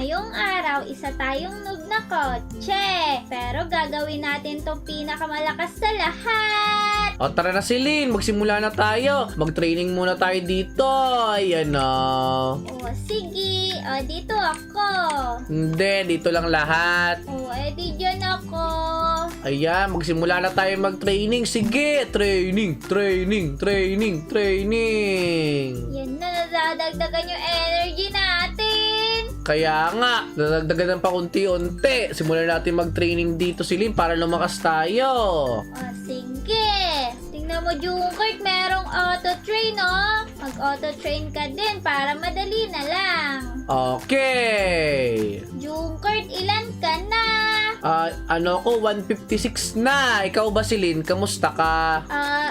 Ngayong araw, isa tayong noob na kotse. Pero gagawin natin tong pinakamalakas sa lahat. O tara na Celine, magsimula na tayo. Mag-training muna tayo dito. Ayan na. O sige, dito ako. Hindi, dito lang lahat. O edi dyan ako. Ayan, magsimula na tayo mag-training. Sige, training. Yan na, nadadagdagan yung energy natin. Kaya nga, nadagdagan pa unti-unti. Simulan natin mag-training dito, Celine, para lumakas tayo. O sige. Tingnan mo, Junkert, merong auto-train, oh. Mag-auto-train ka din para madali na lang. Okay. Junkert, ilan ka na? Ano ko, 156 na. Ikaw ba, Celine? Kamusta ka?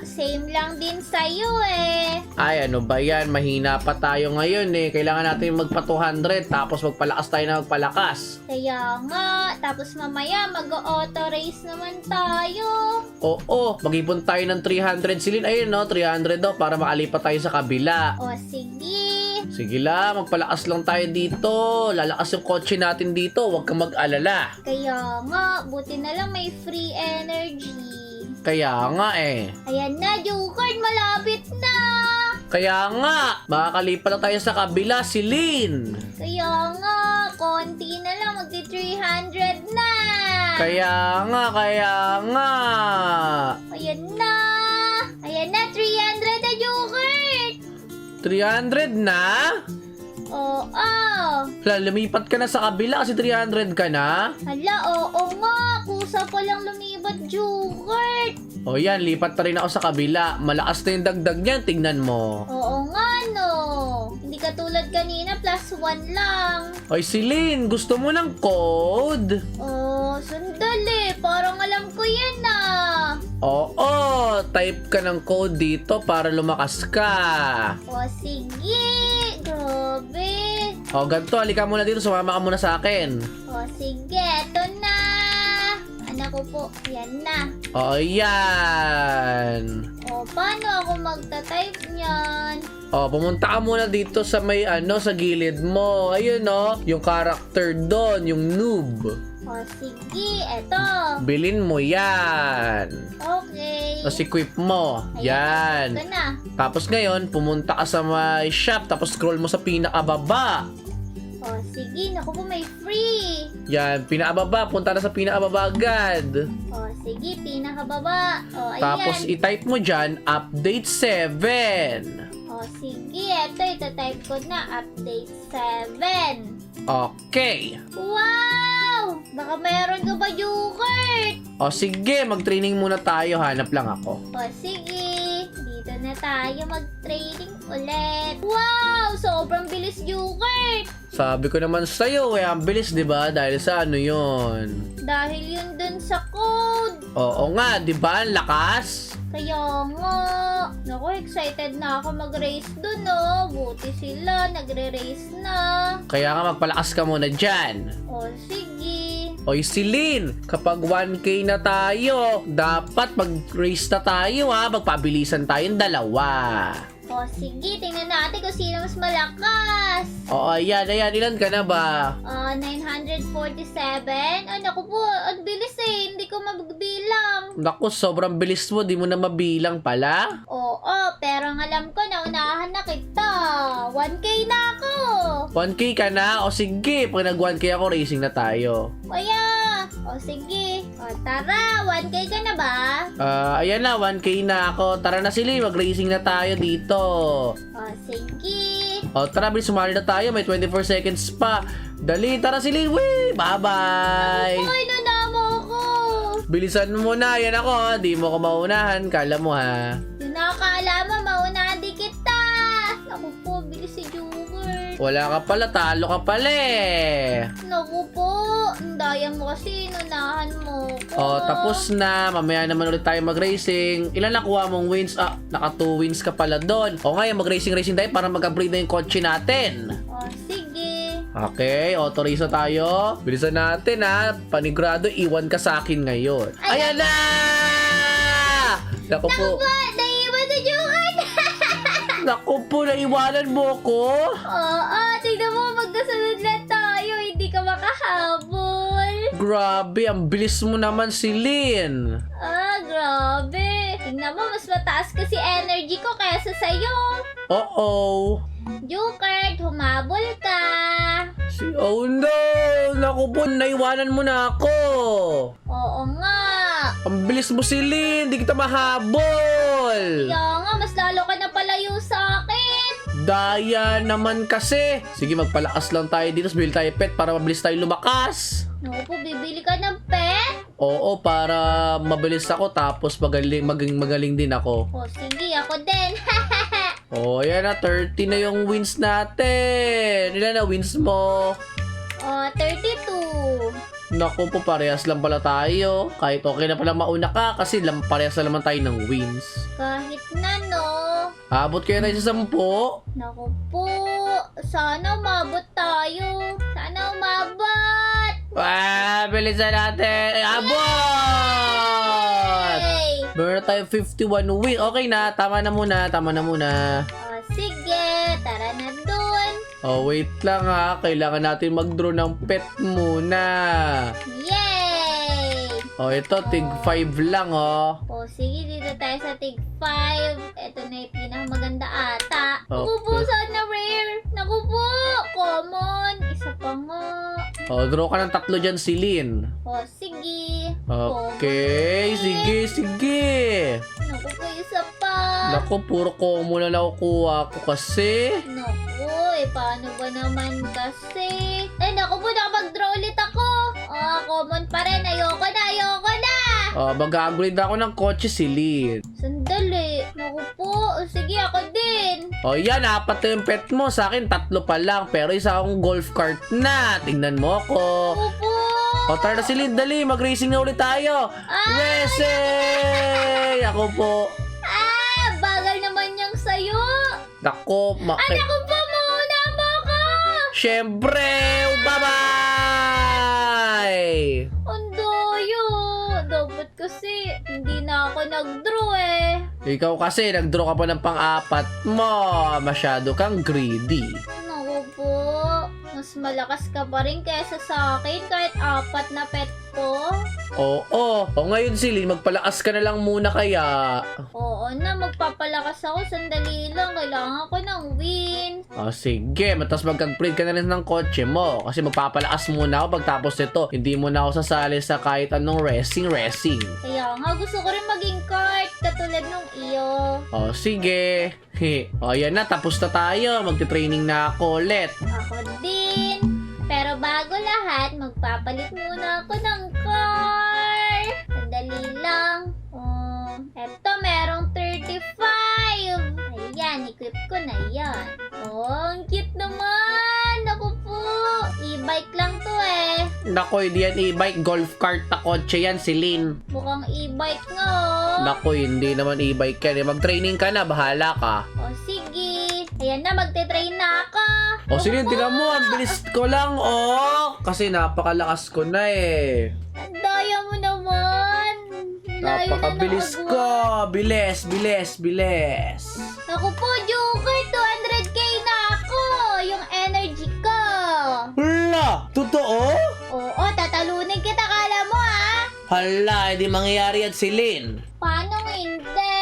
Same lang din sa'yo eh. Ay, ano ba yan? Mahina pa tayo ngayon eh. Kailangan natin magpa 200 tapos magpalakas tayo na magpalakas. Kaya nga, tapos mamaya mag-auto race naman tayo. Oo, mag-ipon tayo ng 300, Celine. Ayun no, 300 daw para makalipat tayo sa kabila. O sige. Sige lang, magpalakas lang tayo dito. Lalakas yung kotse natin dito. Huwag kang mag-alala. Kaya nga, buti na lang may free energy. Kaya nga eh. Ayan na, Junkert, malapit na. Kaya nga, makakalipat na tayo sa kabila, Celine. Kaya nga, konti na lang, magti-300 na. Kaya nga. Ayan na. Ayan na, 300 na, Junkert. 300 na? Oo. Hala, lumipat ka na sa kabila kasi 300 ka na? Hala, oo nga. Kusa pa lang lumibat, Junkert. O yan, lipat pa rin ako sa kabila. Malakas na yung dagdag niyan, tignan mo. Oo nga, no. Hindi katulad kanina, +1 lang. Oy, Celine, gusto mo ng code? Oh, sandali. Parang alam ko yan ah. Oo, type ka ng code dito para lumakas ka. O, sige. Grabe. O, ganito, halika muna dito, sumama ka muna sa akin. O, sige. Eto na. Anak ko po. Yan na. O, yan. O, paano ako magta-type niyan? O, pumunta ka muna dito sa may sa gilid mo. Ayun yung character doon, yung noob. O, sige. Eto. Bilin mo yan. Okay. Tapos equip mo. Ayan, Yan. ito na. Tapos ngayon, pumunta ka sa may shop, tapos scroll mo sa pinakababa. O, sige. Naku po, may free. Yan, pinakababa. Punta na sa pinakababa agad. O, sige. Pinakababa. O, ayan. Tapos i-type mo dyan, update 7. O, sige. Ito, ito-type ko na. Update 7. Okay. Wow! Baka meron ka ba, Junkert? O sige, mag-training muna tayo. Hanap lang ako. O, sige. Dito na tayo mag-training ulit. Wow! Sobrang bilis, Junkert! Sabi ko naman sa'yo, ang bilis, di ba? Dahil sa ano yun? Dahil yun dun sa code. Oo nga, di ba? Ang lakas. Kaya nga. Naku, excited na ako mag-race dun, no? Buti sila, nagre-race na. Kaya nga, magpalakas ka muna dyan. O, sige. Oy, Celine, kapag 1K na tayo, dapat mag-race na tayo ha. Magpabilisan tayong dalawa. O, sige. Tingnan natin kung sino mas malakas. Oo, ayan. Ilan ka na ba? 947. Ay, naku po. Ang bilis eh. Hindi ko mabilang. Naku, sobrang bilis mo. Di mo na mabilang pala. Oo, pero ang alam ko, naunahan na kita. 1K na ako. 1K ka na? O sige, pag nag-1K ako, racing na tayo. Kuya. O sige. O tara, 1K ka na ba? Ayan na, 1K na ako. Tara na Celine, mag-racing na tayo dito. O sige. O tara, bilis sumali na tayo. May 24 seconds pa. Dali, tara Celine. Wee! Bye-bye! Ay, nanamo ko. Bilisan mo na. Yan ako ha. Di mo ko maunahan. Kala mo ha. Yung nakakala mo, maunahan di kita. Naku po, bilis si Junkert. Wala ka pala. Talo ka pala eh. Naku po, ang daya mo kasi, inunahan mo ko. O, tapos na. Mamaya naman ulit tayo mag-racing. Ilan nakuha mong wins? Naka 2 wins ka pala doon. O ngayon, mag-racing tayo para mag-upgrade na yung kotse natin. O sige. Okay, auto race na tayo. Bilisan natin ha. Panigurado, iwan ka sa akin ngayon. Ayan na! Naku po. Naiwan si Junkert. Naku po, naiwanan mo ko. Oo, tignan mo, magkasunod lang tayo. Hindi grabe. Ang bilis mo naman, Celine. Grabe. Tingnan mo, mas mataas kasi energy ko kaysa sa'yo. Uh-oh. Jukert, humabol ka. Oh no! Naku po, naiwanan mo na ako. Oo nga. Ang bilis mo, Celine. Di kita mahabol. Kaya nga, mas lalo ka na palayo sa akin. Daya naman kasi. Sige, magpalakas lang tayo dito. Bili tayo pet para mabilis tayo lumakas. Naku po, bibili ka ng pet? Oo, para mabilis ako tapos magaling din ako. O sige, ako din. Oh, ayan na. 30 na yung wins natin. Ilan na wins mo? 32. Naku po, parehas lang pala tayo. Kahit okay na pala mauna ka kasi parehas na naman tayo ng wins. Kahit na, no? Abot kayo tayo sa 10. Naku po, sana umabot tayo. Sana umabot. Bilisan natin. Abot! Hey! Meron tayo 51 win. Okay na, tama na muna. O sige, tara na dun. Oh, wait lang ha. Kailangan natin mag-draw ng pet muna. Yay! Oh, ito, tig 5 lang oh. O sige, dito tayo sa tig 5. Ito na yung pinakamaganda ata. Naku po, Okay. sana rare. Naku po, common. Isa pa nga. Oh, draw ka ng 3 dyan, Celine. O sige. Okay, sige. Naku po, isa pa. Naku, puro common na nakukuha ko kasi. Naku, paano ba naman kasi? Ay, naku po, nakapag-draw ulit ako. Common pa rin. Ayoko na. Oh, mag-upgrade ako ng kotse, Celine. Sandali. Naku po, sige, ako din. Oh, yan, 4 na yung pet mo. Sa akin, 3 pa lang. Pero isa akong golf cart na. Tingnan mo ako. Naku po. O, tara na, Celine, dali. Mag-racing na ulit tayo. Racing! Ako po. Bagal naman yung sayo. Nako, Naku po, mauna mo ako. Siyempre! Bye-bye! Ang doyo. Dapat kasi, hindi na ako nag-draw eh. Ikaw kasi, nag-draw ka pa ng pang-4 mo. Masyado kang greedy. Naku po, mas malakas ka pa rin kaysa sa akin kahit 4 na pet ko. Oo. O ngayon, Celine, magpalakas ka na lang muna kaya. Oo na, magpapalakas ako. Sandali lang, kailangan ko ng win. O sige, matas mag-upgrade ka na rin ng kotse mo. Kasi magpapalakas muna ako pagtapos nito. Hindi mo na ako sasali sa kahit anong racing. Kaya nga, gusto ko rin maging kart katulad nung iyo. O sige. O yan na, tapos na tayo. Magti-training na ako ulit. Ako din. Pero bago lahat, magpapalit muna ako ng car. Sandali lang. Eto, merong 35. Ayan, equip ko na yan. Ang cute naman. Naku po. E-bike lang to eh. Nako, hindi yan e-bike. Golf cart na kotse yan, Celine. Mukhang e-bike nga oh. Nako, hindi naman e-bike yan. Mag-training ka na, bahala ka. O sige. Ayan na, magte-train na ako. O Celine, tingnan mo, ang bilis ko lang, oh. Kasi napakalakas ko na eh. Ang daya mo naman. Layo na Napakabilis naabot. ko. Bilis. Ako po, Joker, 200k na ako. Yung energy ko. Hala, totoo? Oo, tatalunin kita, kala mo Hala, hindi mangyayari yan, Celine. Paano hindi?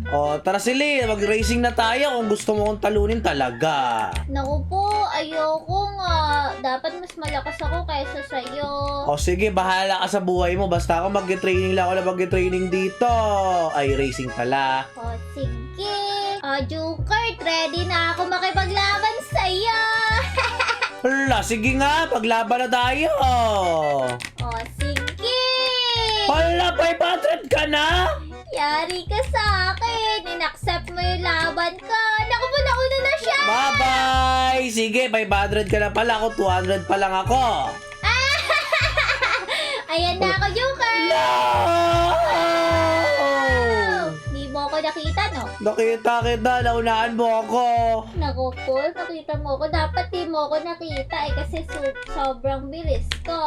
O, tara Celine, mag-racing na tayo kung gusto mo kong talunin talaga. Naku po, ayoko nga. Dapat mas malakas ako kaysa sa'yo. O sige, bahala ka sa buhay mo. Basta ako mag-training lang ako na mag-training dito. Ay, racing pala. O sige. O Joker, ready na ako makipaglaban sa'yo. Hala, sige nga, paglaban na tayo. O sige. Hala, 500 ka na? Yari ka sa akin. In-accept mo yung laban ko. Naku po, nauna na siya. Bye-bye! Sige, 500 ka na pala. Ako, 200 pa lang ako. Ayan na ako, Joker. No! Di mo ako nakita, no? Nakita kita, naunahan mo ako. Naku po, nakita mo ako. Dapat di mo ako nakita eh kasi sobrang bilis ko.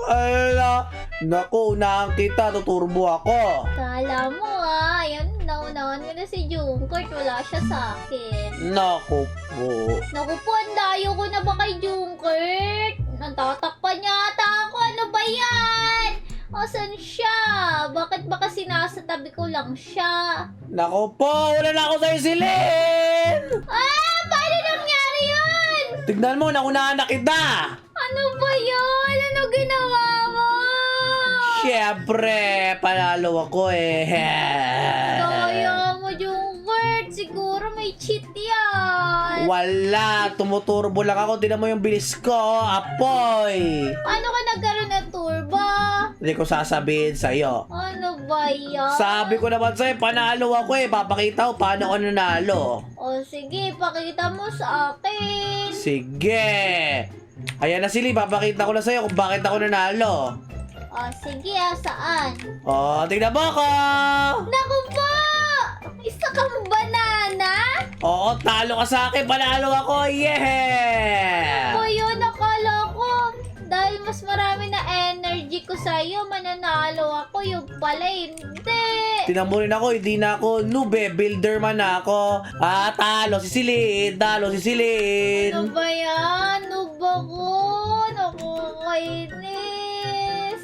Ala, naku, unahan kita, tuturbo ako. Kala mo ayan, naunahan ko na si Jungkook. Wala siya sa akin. Naku po. Naku po, ang dayo ko na ba kay Jungkook? Natatakpan niya ata ako. Ano ba yan? lang siya. Nako po, wala na ako sa'yo, Silin! Paano nangyari yun? Tignan mo, naunahan na kita! Ano ba yun? Ano ginawa mo? Siyempre, panalo ako eh. Kaya mo yung word. Siguro may cheat yan. Wala, tumuturbo lang ako. Tignan mo yung bilis ko, apoy! Paano ka nagkaroon ng turbo? Hindi ko sasabihin sa'yo. Ano ba yan? Sabi ko naman sa'yo, panalo ako eh. Papakita ko paano ako nanalo. O sige, pakita mo sa akin. Sige. Ayan na sili, papakita ko na sa'yo kung bakit ako nanalo. O sige, saan? Oh, tignan mo ako! Naku po! Isa kang banana? Oo, talo ka sa akin, panalo ako, yeah! O yun, nakala ko. Dahil mas marami na energy ko sa'yo, mananalo ako. Yung pala, hindi. Tingnan mo rin ako, hindi na ako nube, builder man ako. Talo si Silin, talo si Ano Silin. ba yan? Ano ba ko? Nakakainis.